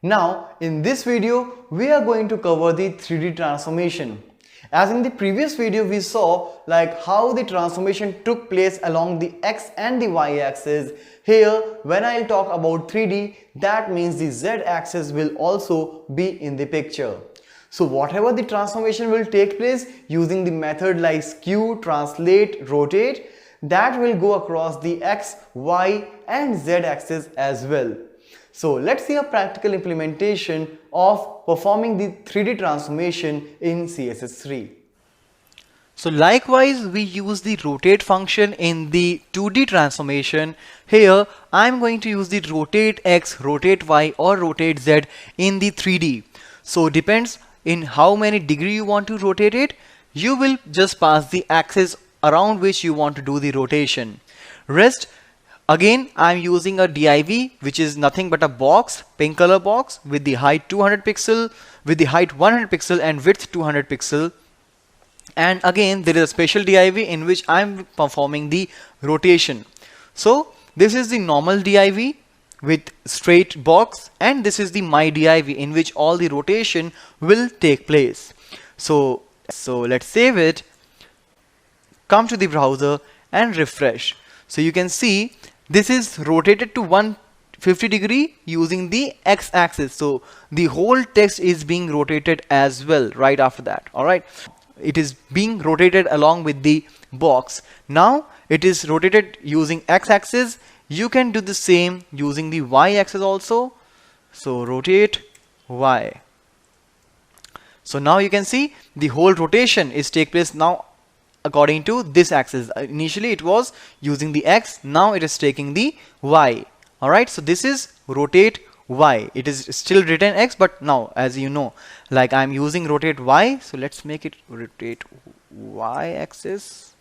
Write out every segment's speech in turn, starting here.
Now, in this video, we are going to cover the 3D transformation. As in the previous video, we saw like how the transformation took place along the X and the Y axis. Here, when I'll talk about 3D, that means the Z axis will also be in the picture. So whatever the transformation will take place using the method like skew, translate, rotate, that will go across the X, Y and Z axis as well. So let's see a practical implementation of performing the 3D transformation in CSS3. So likewise, we use the rotate function in the 2D transformation. Here, I'm going to use the rotate X, rotate Y or rotate Z in the 3D. So depends in how many degree you want to rotate it. You will just pass the axis around which you want to do the rotation. Rest, again, I'm using a div, which is nothing but a box, pink color box with the height 200 pixel, with the height 100 pixel and width 200 pixel. And again, there is a special div in which I'm performing the rotation. So this is the normal div with straight box, and this is the my div in which all the rotation will take place. So let's save it, come to the browser and refresh. So you can see this is rotated to 150 degree using the X axis. So the whole text is being rotated as well right after that. All right. It is being rotated along with the box. Now it is rotated using X axis. You can do the same using the Y axis also. So rotate Y. So now you can see the whole rotation is take place now according to this axis. Initially it was using the X, now it is taking the Y. Alright, so this is rotate Y. It is still written X, but now as you know, like I'm using rotate Y, so let's make it rotate Y axis.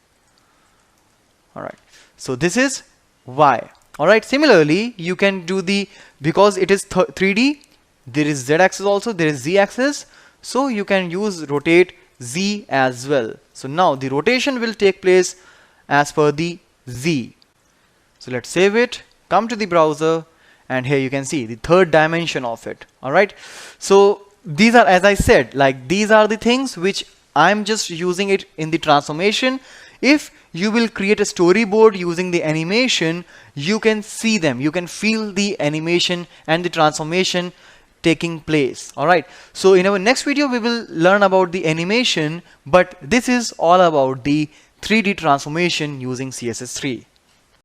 Alright, so this is Y. Alright, similarly you can do the, because it is 3D, there is Z axis also, there is Z axis, so you can use rotate Z as well. So now the rotation will take place as per the Z. So let's save it, come to the browser, and here you can see the third dimension of it. Alright, so these are, as I said, like these are the things which I'm just using it in the transformation. If you will create a storyboard using the animation, you can see them, you can feel the animation and the transformation taking place. Alright, so in our next video we will learn about the animation, but this is all about the 3D transformation using CSS3.